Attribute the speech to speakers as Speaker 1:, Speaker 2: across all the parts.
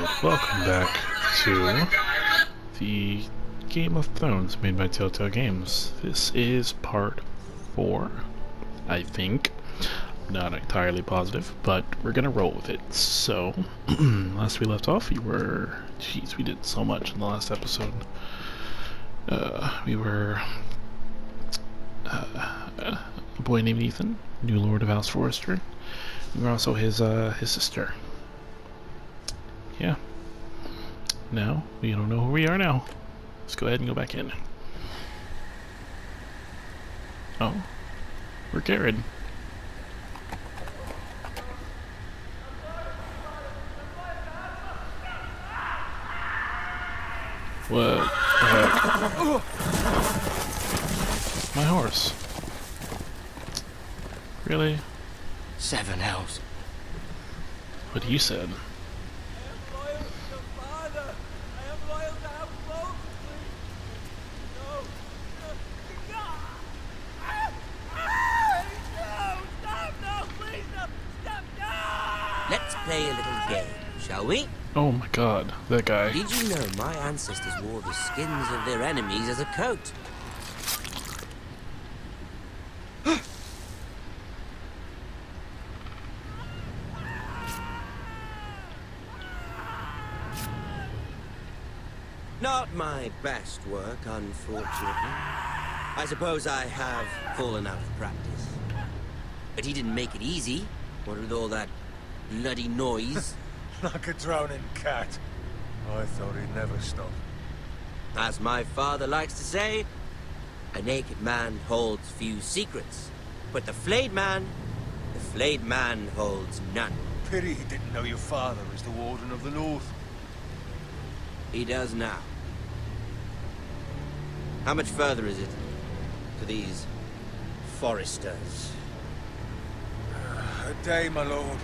Speaker 1: Welcome back to the Game of Thrones made by Telltale Games. This is part 4, I think. Not entirely positive, but we're gonna roll with it. So, last we left off, we did so much in the last episode. We were a boy named Ethan, new Lord of House Forrester. We were also his sister. Yeah. Now, we don't know who we are now. Let's go ahead and go back in. Oh. We're Garrett. What? My horse. Really?
Speaker 2: 7 elves.
Speaker 1: What he said.
Speaker 2: Let's play a little game, shall we?
Speaker 1: Oh my god, that guy.
Speaker 2: Did you know my ancestors wore the skins of their enemies as a coat? Not my best work, unfortunately. I suppose I have fallen out of practice. But he didn't make it easy, what with all that bloody noise.
Speaker 3: Like a drowning cat. I thought he'd never stop.
Speaker 2: As my father likes to say, a naked man holds few secrets. But the flayed man holds none.
Speaker 3: Pity he didn't know your father is the Warden of the North.
Speaker 2: He does now. How much further is it to these foresters?
Speaker 3: A day, my lord.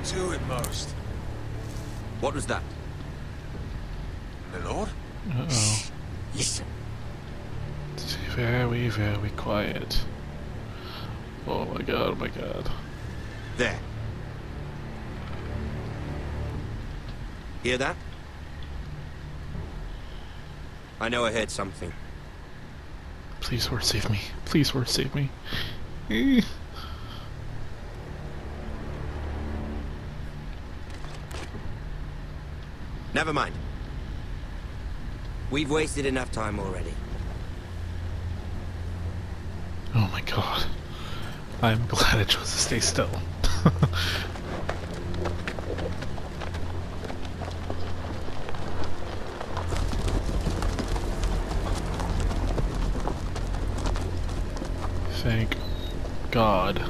Speaker 3: 2 at most.
Speaker 2: What was that?
Speaker 3: My lord?
Speaker 1: Uh-oh.
Speaker 2: Listen.
Speaker 1: It's very, very quiet. Oh my god, oh my god.
Speaker 2: There. Hear that? I know I heard something.
Speaker 1: Please, Lord, save me. Please, Lord, save me. Eh.
Speaker 2: Never mind. We've wasted enough time already.
Speaker 1: Oh my god. I'm glad I chose to stay still. Thank God.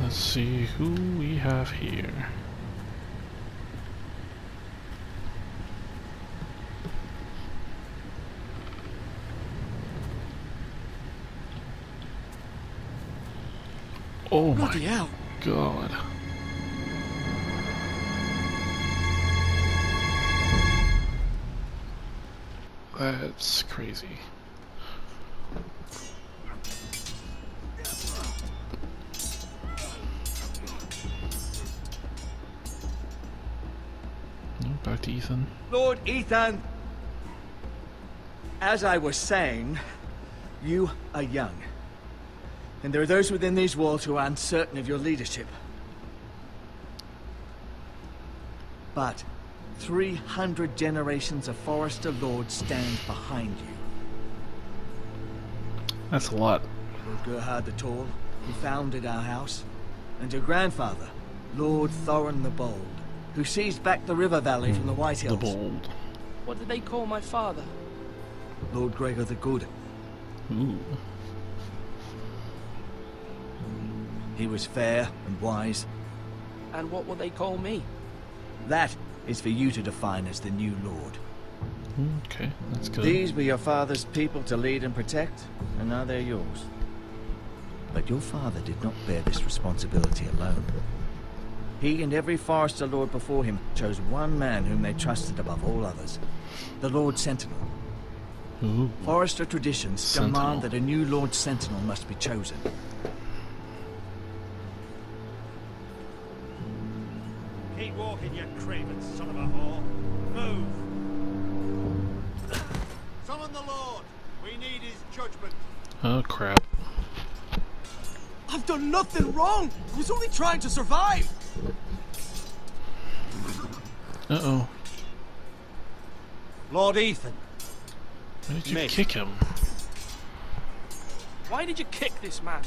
Speaker 1: Let's see who we have here. Oh my
Speaker 2: hell.
Speaker 1: god. That's crazy. Back to Ethan.
Speaker 4: Lord Ethan, as I was saying, you are young. And there are those within these walls who are uncertain of your leadership. But 300 generations of Forester Lords stand behind you.
Speaker 1: That's a lot.
Speaker 4: Lord Gerhard the Tall, who founded our house, and your grandfather, Lord Thorin the Bold, who seized back the river valley from the White Hills.
Speaker 1: The Bold.
Speaker 5: What did they call my father?
Speaker 4: Lord Gregor the Good.
Speaker 1: Ooh.
Speaker 4: He was fair and wise.
Speaker 5: And what will they call me?
Speaker 4: That is for you to define as the new Lord.
Speaker 1: Okay, that's good.
Speaker 4: These were your father's people to lead and protect, and now they're yours. But your father did not bear this responsibility alone. He and every Forester Lord before him chose one man whom they trusted above all others, the Lord Sentinel.
Speaker 1: Ooh.
Speaker 4: Forester traditions
Speaker 1: Sentinel.
Speaker 4: demand that a new Lord Sentinel must be chosen.
Speaker 3: Keep walking, you craven son of a whore. Move. Summon the Lord. We need his judgment.
Speaker 1: Oh crap.
Speaker 5: I've done nothing wrong. I was only trying to survive.
Speaker 1: Uh-oh.
Speaker 3: Lord Ethan.
Speaker 1: Why did you
Speaker 3: Miss.
Speaker 1: kick him?
Speaker 5: Why did you kick this man?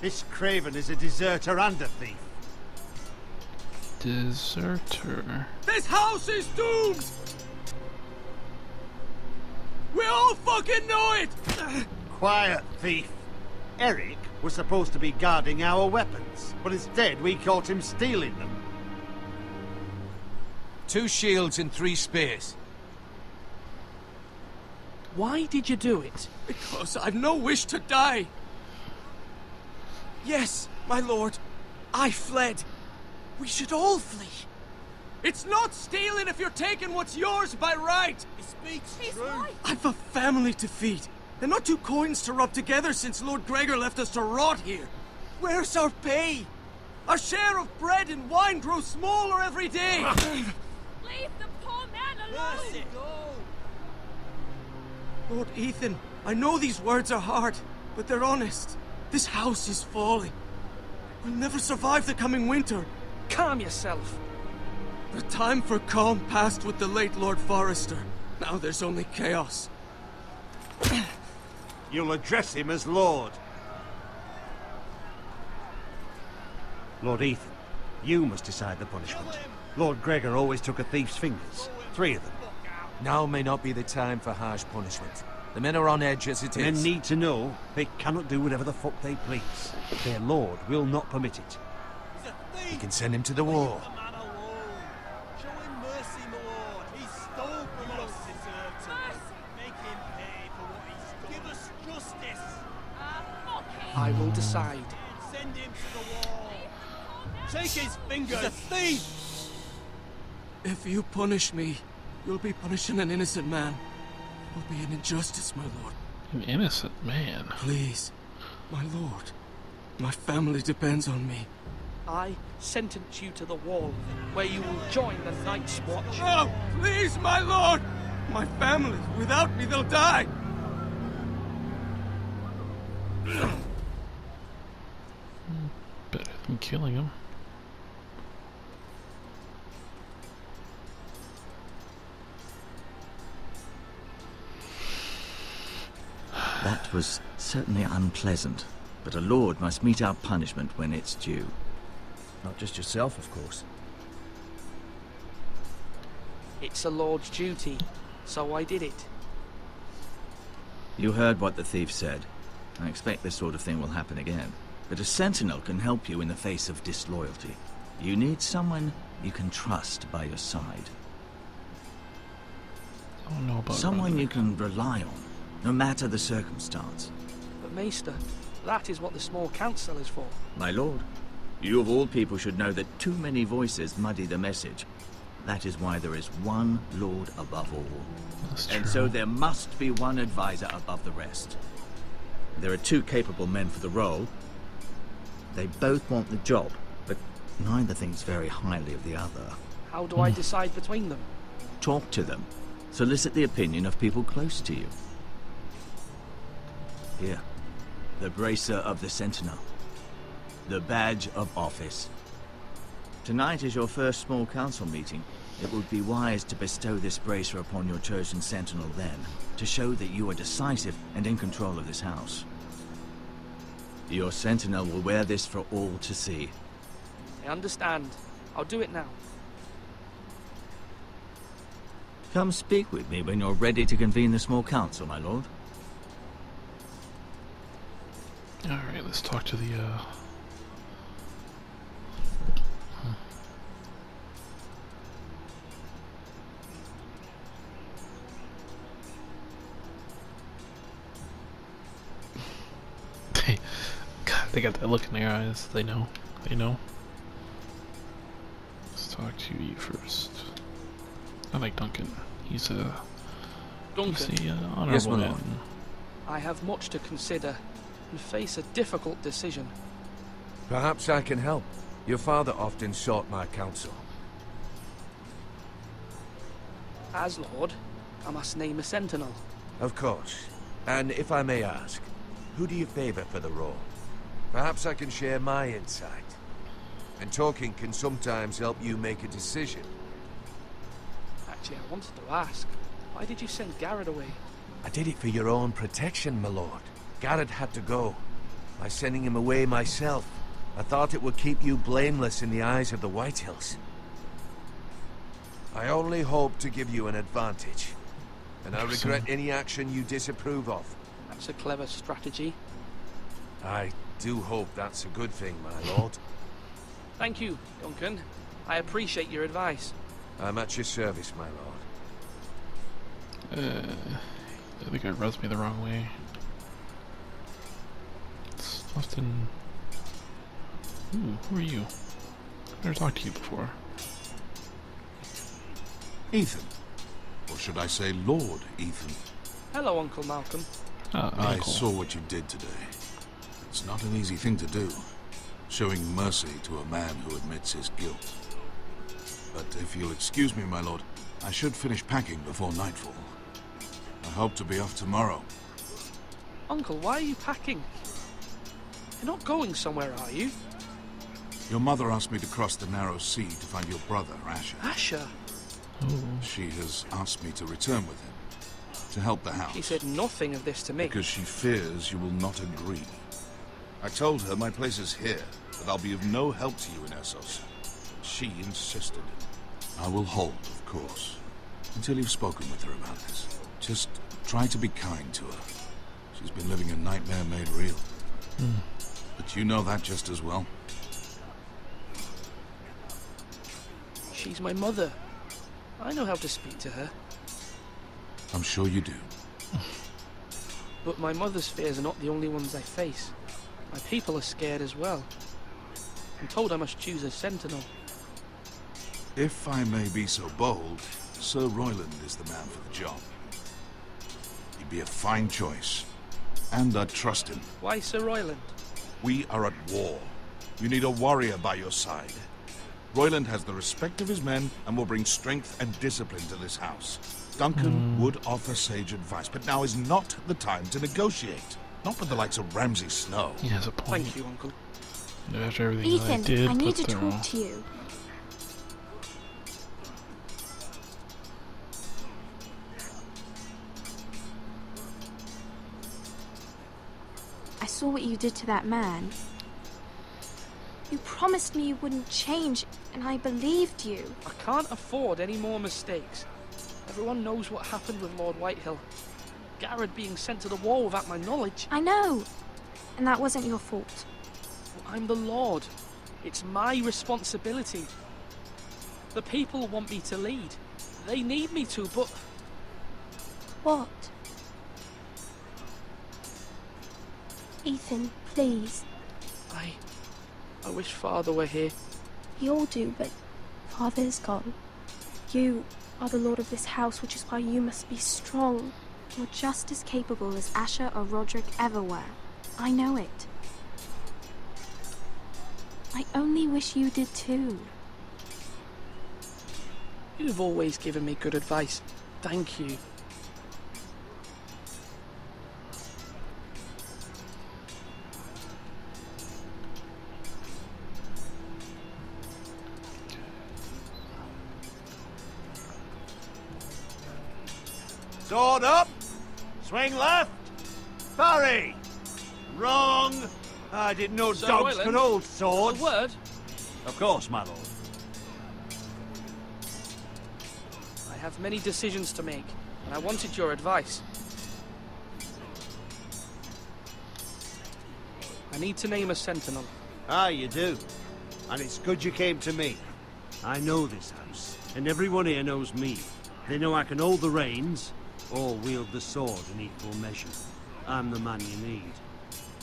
Speaker 3: This craven is a deserter and a thief.
Speaker 1: Deserter.
Speaker 5: This house is doomed. We all fucking know it.
Speaker 3: Quiet, thief. Eric was supposed to be guarding our weapons, but instead we caught him stealing them.
Speaker 6: 2 shields and 3 spears.
Speaker 5: Why did you do it? Because I've no wish to die. Yes, my lord. I fled. We should all flee. It's not stealing if you're taking what's yours by right.
Speaker 3: He speaks true.
Speaker 5: I've a family to feed. And not 2 coins to rub together since Lord Gregor left us to rot here. Where's our pay? Our share of bread and wine grows smaller every day.
Speaker 7: Leave the poor man alone!
Speaker 5: Lord Ethan, I know these words are hard, but they're honest. This house is falling. We'll never survive the coming winter. Calm yourself. The time for calm passed with the late Lord Forester. Now there's only chaos.
Speaker 3: You'll address him as Lord. Lord Ethan, you must decide the punishment. Lord Gregor always took a thief's fingers. 3 of them.
Speaker 6: Now may not be the time for harsh punishment. The men are on edge as it
Speaker 3: Men
Speaker 6: is.
Speaker 3: need to know they cannot do whatever the fuck they please. Their Lord will not permit it.
Speaker 6: You can send him to the wall.
Speaker 3: Show him mercy, my lord. He stole from us. Make him pay for what he stole. Give us justice.
Speaker 5: I will decide.
Speaker 3: Send him to the wall. Take his fingers. He's a thief.
Speaker 5: If you punish me, you'll be punishing an innocent man. It will be an injustice, my lord.
Speaker 1: An innocent man.
Speaker 5: Please, my lord. My family depends on me. I sentence you to the wall, where you will join the Night's Watch. Oh, please, my lord! My family, without me, they'll die!
Speaker 1: Better than killing him.
Speaker 4: That was certainly unpleasant, but a lord must mete out punishment when it's due. Not just yourself, of course.
Speaker 5: It's a lord's duty, so I did it.
Speaker 4: You heard what the thief said. I expect this sort of thing will happen again. But a sentinel can help you in the face of disloyalty. You need someone you can trust by your side.
Speaker 1: I don't know about
Speaker 4: Someone
Speaker 1: running.
Speaker 4: you can rely on, no matter the circumstance.
Speaker 5: But Maester, that is what the small council is for.
Speaker 4: My lord, you of all people should know that too many voices muddy the message. That is why there is one lord above all.
Speaker 1: That's
Speaker 4: And
Speaker 1: true.
Speaker 4: so there must be one advisor above the rest. There are 2 capable men for the role. They both want the job, but neither thinks very highly of the other.
Speaker 5: How do I decide between them?
Speaker 4: Talk to them. Solicit the opinion of people close to you. Here, the bracer of the Sentinel. The badge of office. Tonight is your first small council meeting. It would be wise to bestow this bracer upon your chosen Sentinel then, to show that you are decisive and in control of this house. Your Sentinel will wear this for all to see.
Speaker 5: I understand. I'll do it now.
Speaker 4: Come speak with me when you're ready to convene the small council, my lord.
Speaker 1: Alright, let's talk to the, God, they got that look in their eyes. They know. They know. Let's talk to you first. I like Duncan. He's
Speaker 7: Duncan,
Speaker 1: See, honorable
Speaker 6: Yes, my lord.
Speaker 1: man.
Speaker 7: I have much to consider and face a difficult decision.
Speaker 6: Perhaps I can help. Your father often sought my counsel.
Speaker 7: As Lord, I must name a sentinel.
Speaker 6: Of course. And if I may ask, who do you favor for the role? Perhaps I can share my insight. And talking can sometimes help you make a decision.
Speaker 7: Actually, I wanted to ask, why did you send Garrett away?
Speaker 6: I did it for your own protection, my lord. Garrett had to go. By sending him away myself, I thought it would keep you blameless in the eyes of the Whitehills. I only hope to give you an advantage. And I regret any action you disapprove of.
Speaker 7: That's a clever strategy.
Speaker 6: I do hope that's a good thing, my lord.
Speaker 7: Thank you, Duncan. I appreciate your advice.
Speaker 6: I'm at your service, my lord.
Speaker 1: I think it rubs me the wrong way. It's often... Ooh, who are you? I've never talked to you before.
Speaker 8: Ethan. Or should I say Lord Ethan?
Speaker 7: Hello, Uncle Malcolm.
Speaker 8: I
Speaker 1: Uncle.
Speaker 8: saw what you did today. It's not an easy thing to do, showing mercy to a man who admits his guilt. But if you'll excuse me, my lord, I should finish packing before nightfall. I hope to be off tomorrow.
Speaker 7: Uncle, why are you packing? You're not going somewhere, are you?
Speaker 8: Your mother asked me to cross the narrow sea to find your brother, Asher.
Speaker 7: Asher?
Speaker 8: She has asked me to return with him, to help the house.
Speaker 7: She said nothing of this to me.
Speaker 8: Because she fears you will not agree. I told her my place is here, that I'll be of no help to you in Essos. She insisted. I will hold, of course, until you've spoken with her about this. Just try to be kind to her. She's been living a nightmare made real. But you know that just as well.
Speaker 7: She's my mother. I know how to speak to her.
Speaker 8: I'm sure you do.
Speaker 7: But my mother's fears are not the only ones I face. My people are scared as well. I'm told I must choose a sentinel.
Speaker 8: If I may be so bold, Sir Royland is the man for the job. He'd be a fine choice. And I'd trust him.
Speaker 7: Why Sir Royland?
Speaker 8: We are at war. You need a warrior by your side. Royland has the respect of his men and will bring strength and discipline to this house. Duncan would offer sage advice, but now is not the time to negotiate. Not with the likes of Ramsay Snow.
Speaker 1: He has a point.
Speaker 7: Thank you, Uncle.
Speaker 1: After everything
Speaker 9: Ethan,
Speaker 1: I did,
Speaker 9: I need
Speaker 1: put
Speaker 9: to
Speaker 1: through.
Speaker 9: talk to you. I saw what you did to that man. You promised me you wouldn't change, and I believed you.
Speaker 7: I can't afford any more mistakes. Everyone knows what happened with Lord Whitehill. Garrett being sent to the war without my knowledge.
Speaker 9: I know, and that wasn't your fault.
Speaker 7: I'm the Lord. It's my responsibility. The people want me to lead. They need me to, but...
Speaker 9: What? Ethan, please.
Speaker 7: I wish Father were here.
Speaker 9: We all do, but Father is gone. You are the lord of this house, which is why you must be strong. You're just as capable as Asher or Roderick ever were. I know it. I only wish you did too.
Speaker 7: You've always given me good advice. Thank you.
Speaker 3: Sword up! Swing left! Parry! Wrong! I didn't know
Speaker 7: Sir
Speaker 3: dogs
Speaker 7: Royland?
Speaker 3: could hold
Speaker 7: A
Speaker 3: swords.
Speaker 7: word?
Speaker 3: Of course, my lord.
Speaker 7: I have many decisions to make, and I wanted your advice. I need to name a sentinel.
Speaker 3: Ah, you do. And it's good you came to me. I know this house, and everyone here knows me. They know I can hold the reins, or wield the sword in equal measure. I'm the man you need.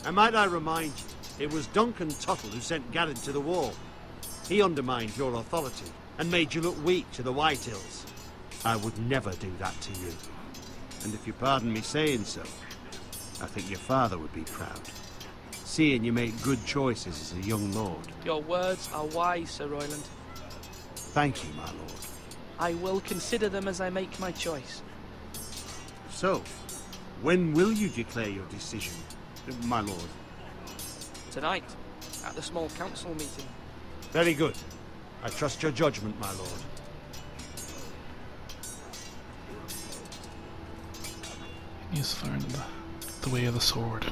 Speaker 3: And might I remind you, it was Duncan Tuttle who sent Garrett to the war. He undermined your authority, and made you look weak to the Whitehills. I would never do that to you. And if you pardon me saying so, I think your father would be proud, seeing you make good choices as a young lord.
Speaker 7: Your words are wise, Sir Royland.
Speaker 3: Thank you, my lord.
Speaker 7: I will consider them as I make my choice.
Speaker 3: So, when will you declare your decision, my lord?
Speaker 7: Tonight, at the small council meeting.
Speaker 3: Very good. I trust your judgment, my lord.
Speaker 1: He's learned the way of the sword.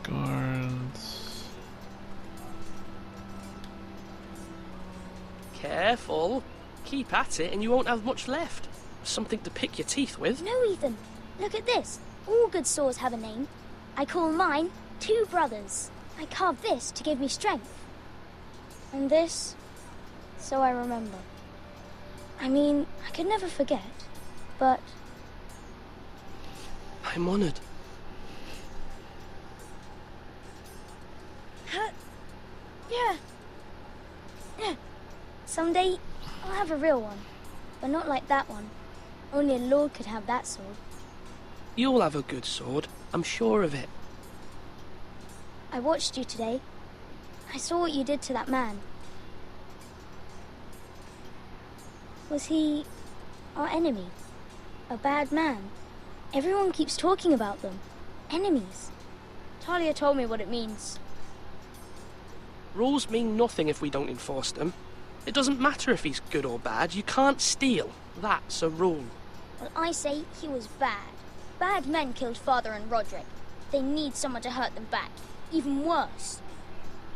Speaker 1: Guards.
Speaker 7: Careful. Keep at it and you won't have much left. Something to pick your teeth with.
Speaker 10: No, Ethan. Look at this. All good swords have a name. I call mine Two Brothers. I carved this to give me strength. And this, so I remember. I mean, I could never forget, but...
Speaker 7: I'm honored.
Speaker 10: Yeah. Someday, I'll have a real one. But not like that one. Only a lord could have that sword.
Speaker 7: You'll have a good sword. I'm sure of it.
Speaker 10: I watched you today. I saw what you did to that man. Was he our enemy? A bad man? Everyone keeps talking about them. Enemies. Talia told me what it means.
Speaker 7: Rules mean nothing if we don't enforce them. It doesn't matter if he's good or bad. You can't steal. That's a rule.
Speaker 10: Well, I say he was bad. Bad men killed Father and Roderick. They need someone to hurt them back. Even worse.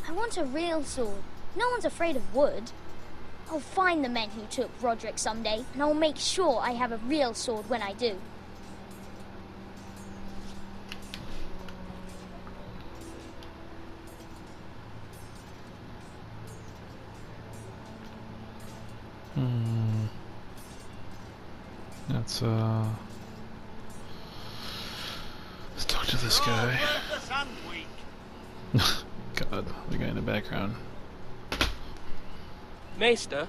Speaker 10: I want a real sword. No one's afraid of wood. I'll find the men who took Roderick someday, and I'll make sure I have a real sword when I do.
Speaker 1: Let's talk to this guy. God, the guy in the background.
Speaker 7: Maester?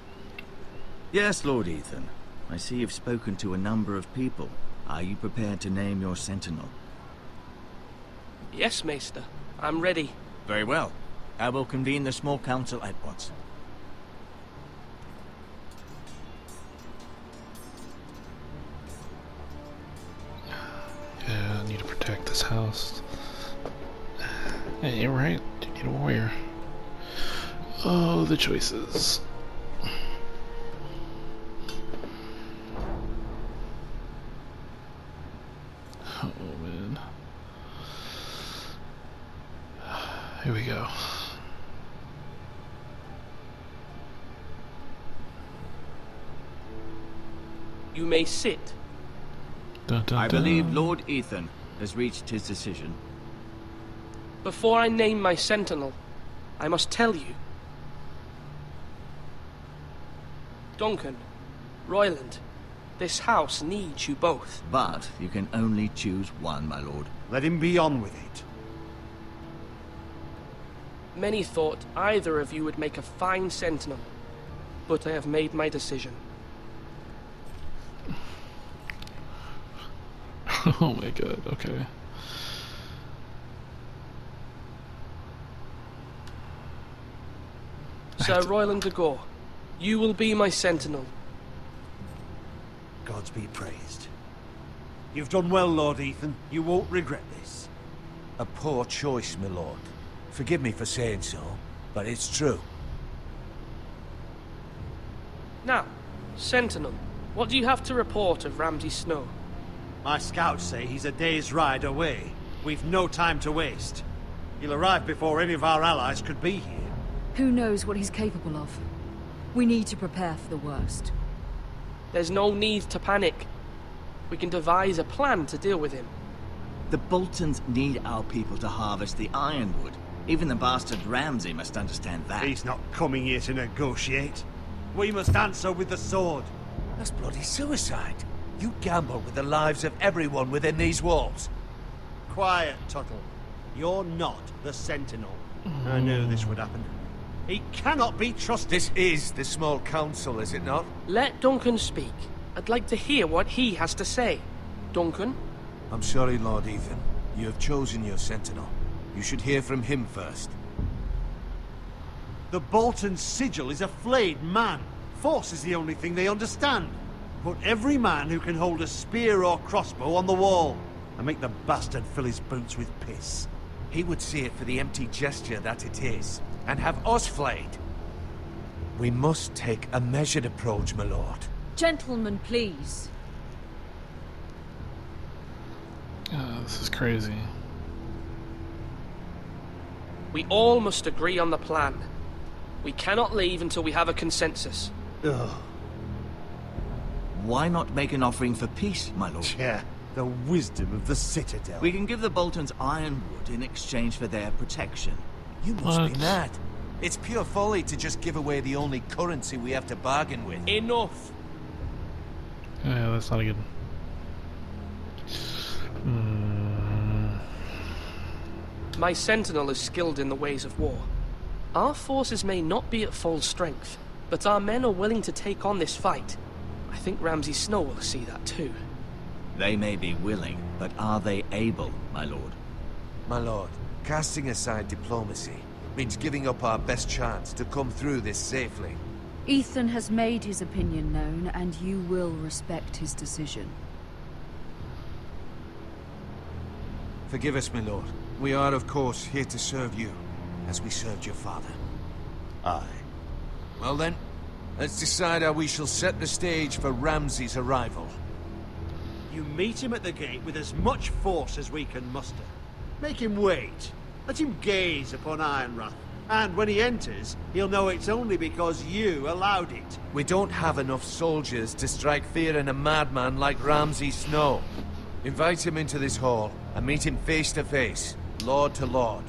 Speaker 4: Yes, Lord Ethan. I see you've spoken to a number of people. Are you prepared to name your sentinel?
Speaker 7: Yes, Maester. I'm ready.
Speaker 4: Very well. I will convene the small council at once.
Speaker 1: Yeah, I need to protect this house. Hey, you're right. You need a warrior. Oh, the choices. Oh, man. Here we go.
Speaker 7: You may sit.
Speaker 1: Dun, dun,
Speaker 4: I
Speaker 1: dun.
Speaker 4: believe Lord Ethan has reached his decision.
Speaker 7: Before I name my sentinel, I must tell you. Duncan, Royland, this house needs you both.
Speaker 4: But you can only choose one, my lord.
Speaker 3: Let him be on with it.
Speaker 7: Many thought either of you would make a fine sentinel, but I have made my decision.
Speaker 1: Oh my god, okay.
Speaker 7: Sir Royland de Gore, you will be my sentinel.
Speaker 3: Gods be praised. You've done well, Lord Ethan. You won't regret this.
Speaker 6: A poor choice, my lord. Forgive me for saying so, but it's true.
Speaker 7: Now, sentinel, what do you have to report of Ramsay Snow?
Speaker 3: My scouts say he's a day's ride away. We've no time to waste. He'll arrive before any of our allies could be here.
Speaker 11: Who knows what he's capable of? We need to prepare for the worst.
Speaker 7: There's no need to panic. We can devise a plan to deal with him.
Speaker 4: The Boltons need our people to harvest the ironwood. Even the bastard Ramsay must understand that.
Speaker 3: He's not coming here to negotiate. We must answer with the sword.
Speaker 6: That's bloody suicide. You gamble with the lives of everyone within these walls.
Speaker 3: Quiet, Tuttle. You're not the Sentinel. I knew this would happen. He cannot be trusted.
Speaker 6: This is the small council, is it not?
Speaker 7: Let Duncan speak. I'd like to hear what he has to say. Duncan?
Speaker 6: I'm sorry, Lord Ethan. You have chosen your sentinel. You should hear from him first.
Speaker 3: The Bolton sigil is a flayed man. Force is the only thing they understand. Put every man who can hold a spear or crossbow on the wall, and make the bastard fill his boots with piss.
Speaker 6: He would see it for the empty gesture that it is, and have us flayed. We must take a measured approach, my lord.
Speaker 11: Gentlemen, please.
Speaker 1: This is crazy.
Speaker 7: We all must agree on the plan. We cannot leave until we have a consensus.
Speaker 3: Ugh.
Speaker 4: Why not make an offering for peace, my lord?
Speaker 3: Yeah, the wisdom of the Citadel.
Speaker 4: We can give the Boltons ironwood in exchange for their protection.
Speaker 6: You must
Speaker 1: What?
Speaker 6: be mad. It's pure folly to just give away the only currency we have to bargain with.
Speaker 7: Enough!
Speaker 1: Yeah, that's not a good.
Speaker 7: My sentinel is skilled in the ways of war. Our forces may not be at full strength, but our men are willing to take on this fight. I think Ramsay Snow will see that too.
Speaker 4: They may be willing, but are they able, my lord?
Speaker 6: My lord, casting aside diplomacy means giving up our best chance to come through this safely.
Speaker 11: Ethan has made his opinion known, and you will respect his decision.
Speaker 6: Forgive us, my lord. We are, of course, here to serve you, as we served your father.
Speaker 3: Aye.
Speaker 6: Well then, let's decide how we shall set the stage for Ramsay's arrival.
Speaker 3: You meet him at the gate with as much force as we can muster. Make him wait. Let him gaze upon Ironrath. And when he enters, he'll know it's only because you allowed it.
Speaker 6: We don't have enough soldiers to strike fear in a madman like Ramsay Snow. Invite him into this hall and meet him face to face, lord to lord.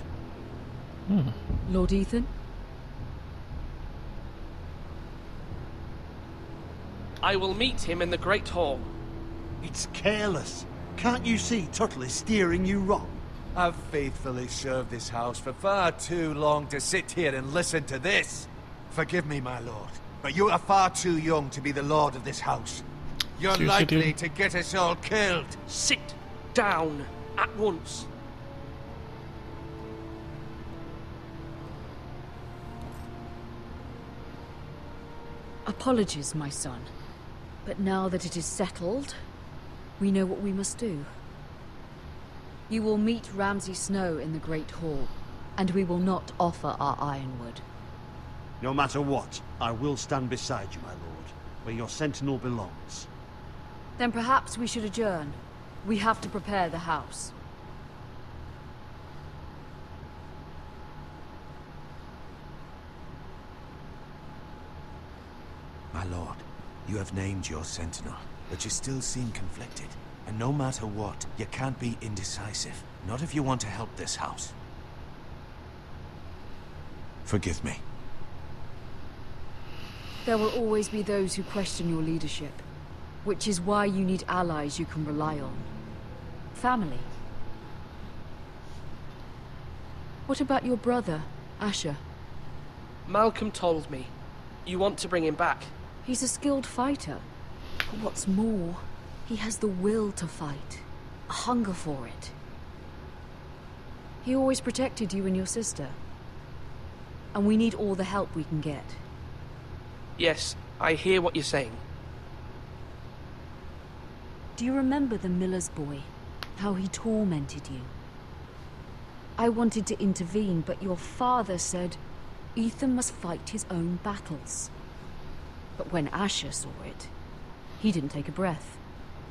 Speaker 11: Lord Ethan?
Speaker 7: I will meet him in the Great Hall.
Speaker 3: It's careless. Can't you see Tuttle is steering you wrong?
Speaker 6: I've faithfully served this house for far too long to sit here and listen to this. Forgive me, my lord, but you are far too young to be the lord of this house. You're
Speaker 1: Seriously,
Speaker 6: likely
Speaker 1: dude?
Speaker 6: to get us all killed.
Speaker 7: Sit down at once.
Speaker 11: Apologies, my son. But now that it is settled, we know what we must do. You will meet Ramsay Snow in the Great Hall, and we will not offer our ironwood.
Speaker 3: No matter what, I will stand beside you, my lord, where your sentinel belongs.
Speaker 11: Then perhaps we should adjourn. We have to prepare the house.
Speaker 6: My lord, you have named your sentinel, but you still seem conflicted. And no matter what, you can't be indecisive. Not if you want to help this house. Forgive me.
Speaker 11: There will always be those who question your leadership, which is why you need allies you can rely on. Family. What about your brother, Asher?
Speaker 7: Malcolm told me. You want to bring him back.
Speaker 11: He's a skilled fighter. But what's more, he has the will to fight, a hunger for it. He always protected you and your sister. And we need all the help we can get.
Speaker 7: Yes, I hear what you're saying.
Speaker 11: Do you remember the miller's boy? How he tormented you? I wanted to intervene, but your father said Ethan must fight his own battles. But when Asher saw it, he didn't take a breath.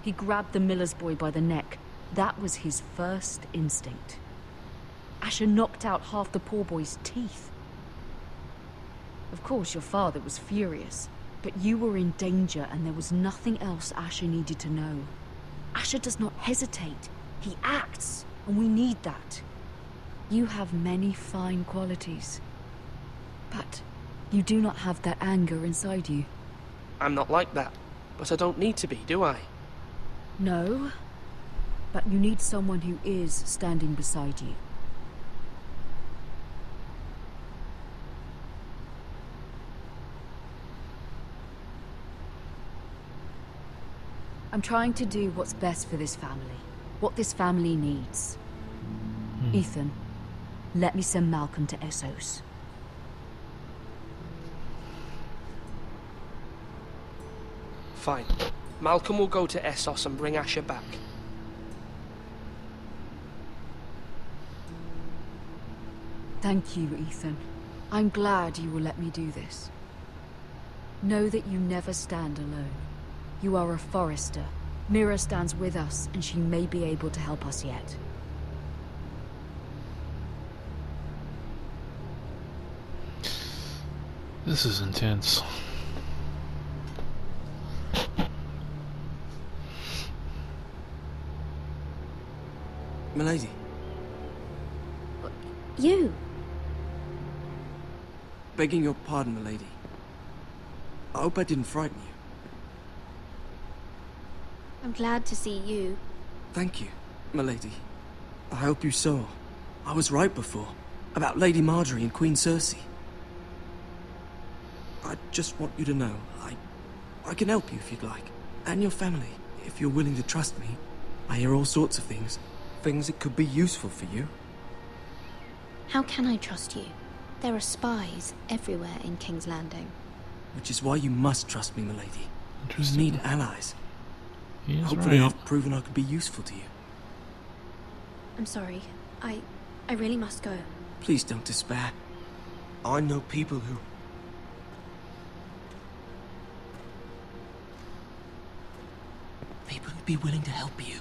Speaker 11: He grabbed the miller's boy by the neck. That was his first instinct. Asher knocked out half the poor boy's teeth. Of course, your father was furious, but you were in danger and there was nothing else Asher needed to know. Asher does not hesitate. He acts, and we need that. You have many fine qualities, but you do not have that anger inside you.
Speaker 7: I'm not like that, but I don't need to be, do I?
Speaker 11: No, but you need someone who is standing beside you. I'm trying to do what's best for this family. What this family needs. Ethan, let me send Malcolm to Essos.
Speaker 7: Fine. Malcolm will go to Essos and bring Asher back.
Speaker 11: Thank you, Ethan. I'm glad you will let me do this. Know that you never stand alone. You are a Forrester. Mira stands with us, and she may be able to help us yet.
Speaker 1: This is intense.
Speaker 5: Milady,
Speaker 9: You?
Speaker 5: begging your pardon, milady. I hope I didn't frighten you.
Speaker 9: I'm glad to see you.
Speaker 5: Thank you, milady. I hope you saw. I was right before. About Lady Marjorie and Queen Cersei. I just want you to know, I can help you if you'd like. And your family, if you're willing to trust me. I hear all sorts of things. Things that could be useful for you.
Speaker 9: How can I trust you? There are spies everywhere in King's Landing.
Speaker 5: Which is why you must trust me, milady. You
Speaker 1: Interesting.
Speaker 5: need allies.
Speaker 1: He's
Speaker 5: Hopefully
Speaker 1: right.
Speaker 5: I've proven I could be useful to you.
Speaker 9: I'm sorry. I really must go.
Speaker 5: Please don't despair. I know people who... People who'd be willing to help you.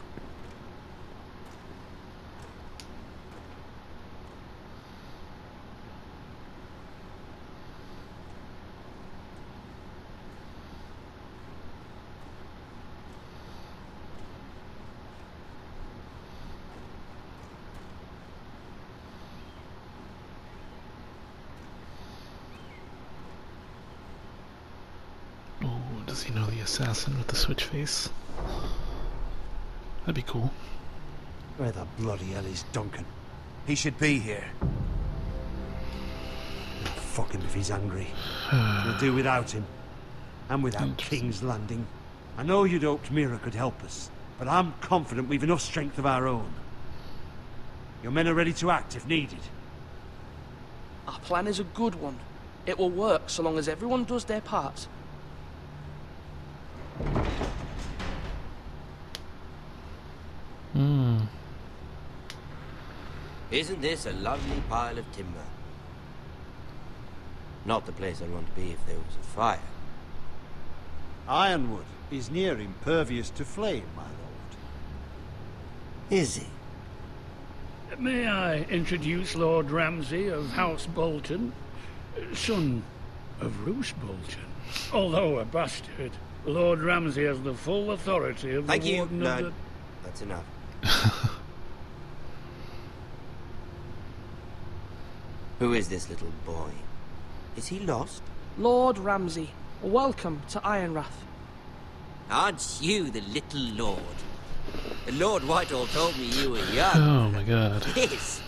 Speaker 1: Oh, does he know the assassin with the switch face? That'd be cool.
Speaker 3: Where the bloody hell is Duncan?
Speaker 6: He should be here.
Speaker 3: Fuck him if he's angry. We'll do without him. And without King's Landing. I know you'd hoped Mira could help us, but I'm confident we've enough strength of our own. Your men are ready to act if needed.
Speaker 7: Our plan is a good one. It will work so long as everyone does their part.
Speaker 2: Isn't this a lovely pile of timber? Not the place I'd want to be if there was a fire.
Speaker 3: Ironwood is near impervious to flame, my lord.
Speaker 2: Is he?
Speaker 12: May I introduce Lord Ramsay of House Bolton, son of Roose Bolton. Although a bastard, Lord Ramsay has the full authority of
Speaker 2: Thank
Speaker 12: the
Speaker 2: you.
Speaker 12: Warden
Speaker 2: No,
Speaker 12: of the...
Speaker 2: that's enough. Who is this little boy? Is he lost?
Speaker 7: Lord Ramsay, welcome to Ironrath.
Speaker 2: Aren't you the little lord? Lord Whitehall told me you were young.
Speaker 1: Oh my god.
Speaker 2: Yes.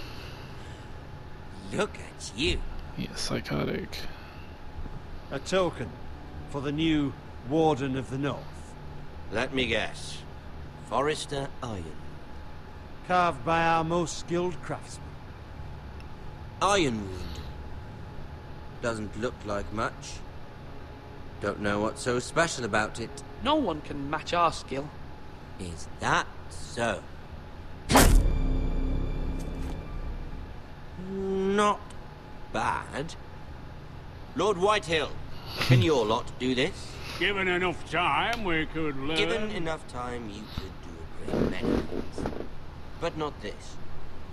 Speaker 2: Look at you.
Speaker 1: He is psychotic.
Speaker 3: A token for the new Warden of the North.
Speaker 2: Let me guess. Forrester Iron.
Speaker 3: Carved by our most skilled craftsmen.
Speaker 2: Ironwood. Doesn't look like much. Don't know what's so special about it.
Speaker 7: No one can match our skill.
Speaker 2: Is that so? Not bad. Lord Whitehill, can your lot do this?
Speaker 12: Given enough time, we could learn...
Speaker 2: Given enough time, you could do a great many things. But not this,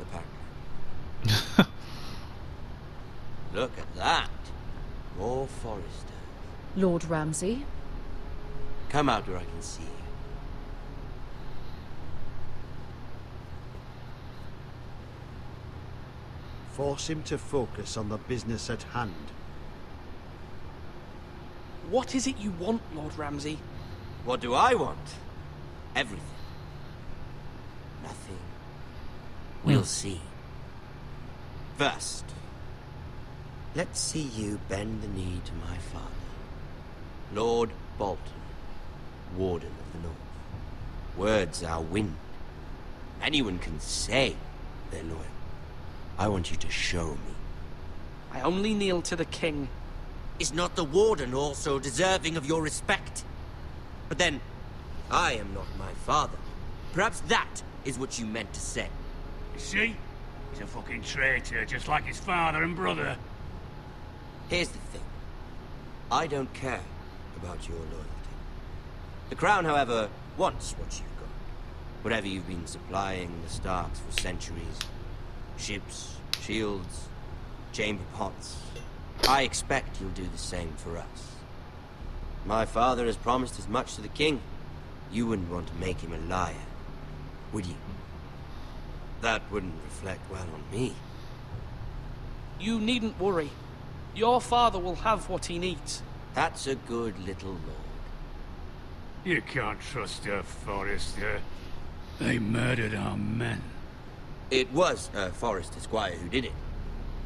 Speaker 2: apparently. Look at that. More Forresters.
Speaker 11: Lord Ramsay?
Speaker 2: Come out where I can see you.
Speaker 3: Force him to focus on the business at hand.
Speaker 7: What is it you want, Lord Ramsay?
Speaker 2: What do I want? Everything. Nothing. We'll see. First, let's see you bend the knee to my father, Lord Bolton, Warden of the North. Words are wind. Anyone can say they're loyal. I want you to show me.
Speaker 7: I only kneel to the king.
Speaker 2: Is not the warden also deserving of your respect? But then, I am not my father. Perhaps that is what you meant to say.
Speaker 12: You see? He's a fucking traitor, just like his father and brother.
Speaker 2: Here's the thing. I don't care about your loyalty. The Crown, however, wants what you've got. Whatever you've been supplying the Starks for centuries. Ships, shields, chamber pots. I expect you'll do the same for us. My father has promised as much to the king. You wouldn't want to make him a liar, would you? That wouldn't reflect well on me.
Speaker 7: You needn't worry. Your father will have what he needs.
Speaker 2: That's a good little lord.
Speaker 12: You can't trust her, Forrester. They murdered our men.
Speaker 2: It was a Forrester squire who did it.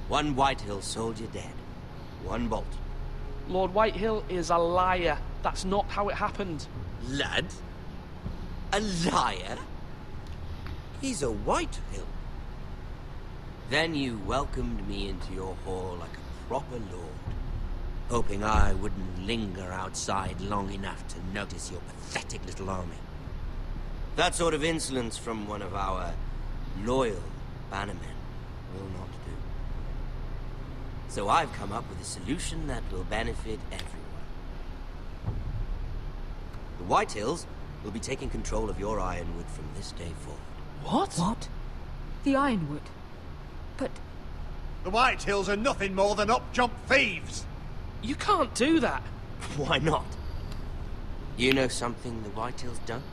Speaker 2: One Whitehill soldier dead. One Bolton.
Speaker 7: Lord Whitehill is a liar. That's not how it happened.
Speaker 2: Lad? A liar? He's a Whitehill. Then you welcomed me into your hall like a proper lord, hoping I wouldn't linger outside long enough to notice your pathetic little army. That sort of insolence from one of our loyal bannermen will not do. So I've come up with a solution that will benefit everyone. The Whitehills will be taking control of your Ironwood from this day forward.
Speaker 7: What?
Speaker 11: What? The Ironwood? But...
Speaker 3: The Whitehills are nothing more than up-jump thieves!
Speaker 7: You can't do that.
Speaker 2: Why not? You know something the Whitehills don't?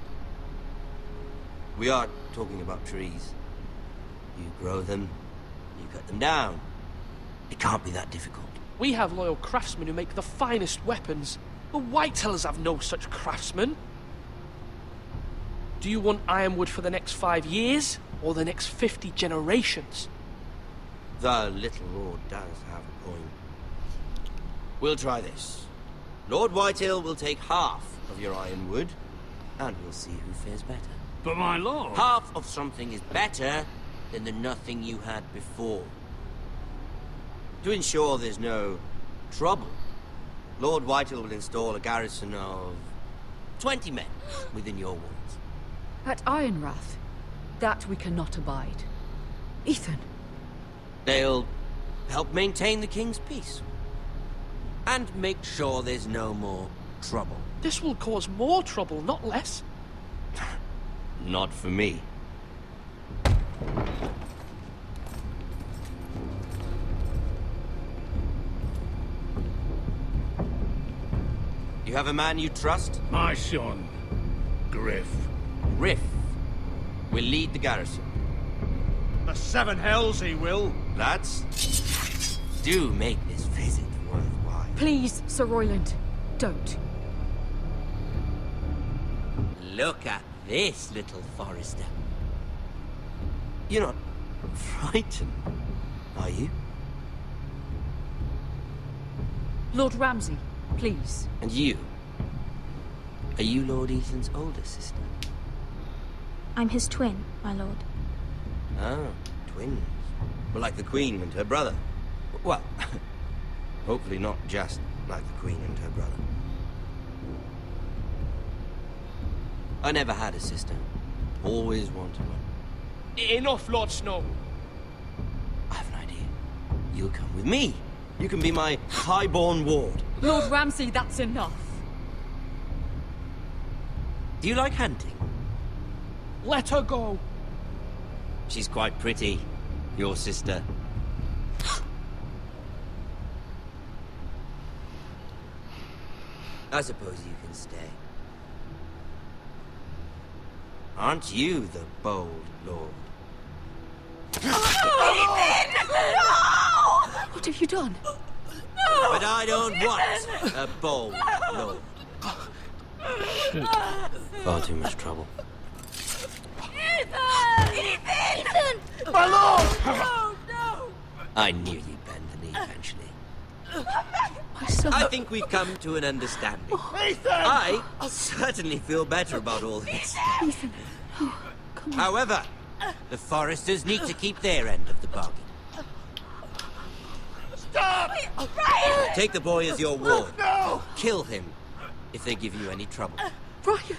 Speaker 2: We are talking about trees. You grow them, you cut them down. It can't be that difficult.
Speaker 7: We have loyal craftsmen who make the finest weapons. The Whitehills have no such craftsmen. Do you want Ironwood for the next 5 years, or the next 50 generations?
Speaker 2: The little lord does have a point. We'll try this. Lord Whitehill will take half of your Ironwood, and we'll see who fares better.
Speaker 12: But my lord...
Speaker 2: Half of something is better than the nothing you had before. To ensure there's no trouble, Lord Whitehill will install a garrison of 20 men within your walls.
Speaker 11: At Ironrath? That we cannot abide. Ethan.
Speaker 2: They'll help maintain the king's peace. And make sure there's no more trouble.
Speaker 7: This will cause more trouble, not less.
Speaker 2: Not for me. You have a man you trust?
Speaker 12: My son, Griff.
Speaker 2: Griff will lead the garrison.
Speaker 3: The seven hells he will.
Speaker 2: Lads, do make this visit worthwhile.
Speaker 11: Please, Sir Royland, don't.
Speaker 2: Look at this, little Forrester. You're not frightened, are you?
Speaker 11: Lord Ramsay, please.
Speaker 2: And you? Are you Lord Ethan's older sister?
Speaker 9: I'm his twin, my lord.
Speaker 2: Ah, twins. Well, like the Queen and her brother. Well, hopefully not just like the Queen and her brother. I never had a sister. Always wanted one.
Speaker 7: Enough, Lord Snow.
Speaker 2: I have an idea. You'll come with me. You can be my highborn ward.
Speaker 11: Lord Ramsay, that's enough.
Speaker 2: Do you like hunting?
Speaker 7: Let her go.
Speaker 2: She's quite pretty, your sister. I suppose you can stay. Aren't you the bold lord?
Speaker 11: What have you done?
Speaker 2: But I don't want a bold lord.
Speaker 1: Shit.
Speaker 2: Far too much trouble.
Speaker 10: Ethan!
Speaker 5: My lord!
Speaker 10: Oh, no!
Speaker 2: I knew you'd bend the knee eventually.
Speaker 11: My
Speaker 2: I think we've come to an understanding. I certainly feel better about all this.
Speaker 9: Ethan. Oh, come on.
Speaker 2: However, the Foresters need to keep their end of the bargain.
Speaker 5: Stop! Ryan!
Speaker 2: Take the boy as your ward.
Speaker 5: No!
Speaker 2: Kill him if they give you any trouble.
Speaker 9: Ryan!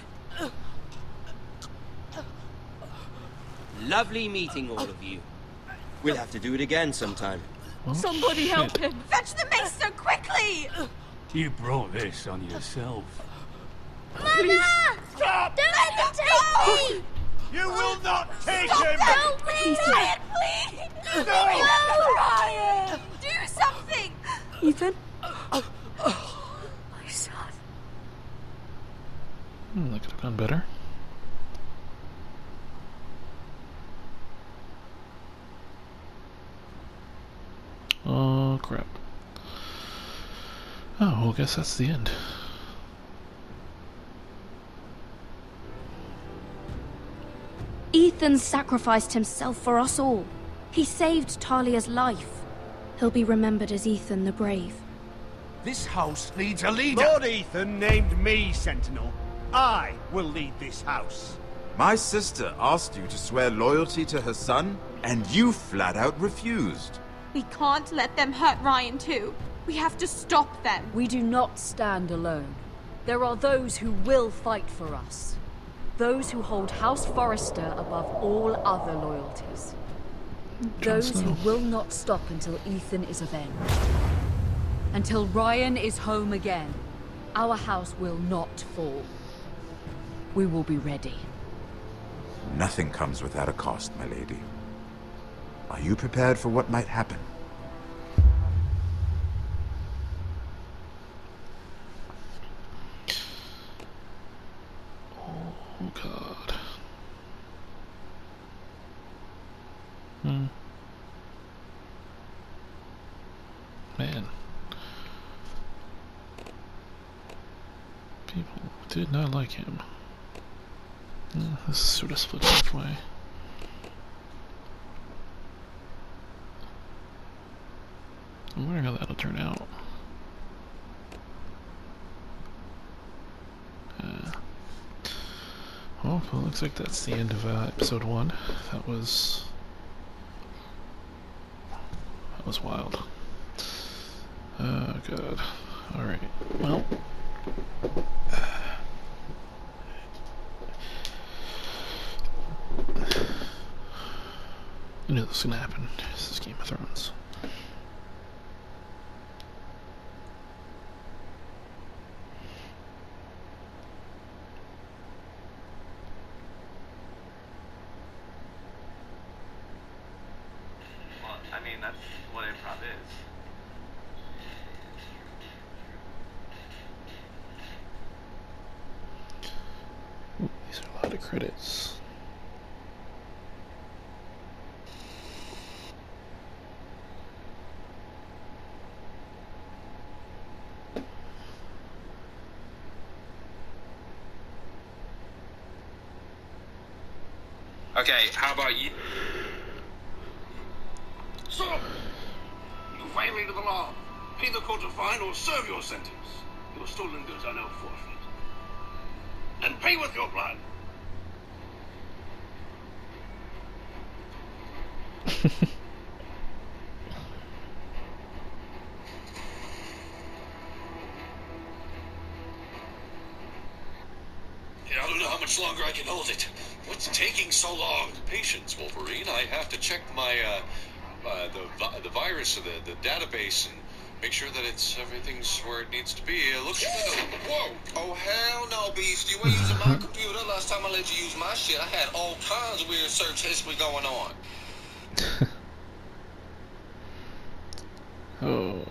Speaker 2: Lovely meeting all of you. We'll have to do it again sometime.
Speaker 1: Oh,
Speaker 9: Somebody
Speaker 1: shit.
Speaker 9: help him!
Speaker 13: Fetch the maester quickly!
Speaker 12: You brought this on yourself.
Speaker 10: Mama!
Speaker 5: Stop!
Speaker 10: Don't let them take me!
Speaker 5: You will not take
Speaker 10: Stop!
Speaker 5: him!
Speaker 10: Help me!
Speaker 13: Ryan, please!
Speaker 5: No!
Speaker 13: Ryan! Do something!
Speaker 9: Ethan? My son.
Speaker 1: That could have gone better. Oh, crap. Oh, well, I guess that's the end.
Speaker 9: Ethan sacrificed himself for us all. He saved Talia's life. He'll be remembered as Ethan the Brave.
Speaker 6: This house needs a leader.
Speaker 3: Lord Ethan named me Sentinel. I will lead this house.
Speaker 14: My sister asked you to swear loyalty to her son, and you flat out refused.
Speaker 13: We can't let them hurt Ryan too. We have to stop them.
Speaker 11: We do not stand alone. There are those who will fight for us. Those who hold House Forrester above all other loyalties. Those who will not stop until Ethan is avenged. Until Ryan is home again, our house will not fall. We will be ready.
Speaker 14: Nothing comes without a cost, my lady. Are you prepared for what might happen?
Speaker 1: Oh, God. Man. People did not like him. This is sort of split halfway. I'm wondering how that'll turn out. Well, it looks like that's the end of episode 1. That was wild. Oh God. All right. Well. I knew this was gonna happen. This is Game of Thrones.
Speaker 15: Well, I mean, that's what improv is.
Speaker 1: Ooh, these are a lot of credits.
Speaker 15: Okay, how about you?
Speaker 8: So, you violated the law. Pay the court a fine or serve your sentence. Your stolen goods are now forfeit. And pay with your blood. I don't know how much longer I can hold it. What's taking so long?
Speaker 16: Patience, Wolverine. I have to check my the virus of the database and make sure that everything's where it needs to be. It looks
Speaker 15: Whoa! Oh, hell no, Beast. You ain't using my computer. Last time I let you use my shit, I had all kinds of weird search history going on.
Speaker 1: Oh.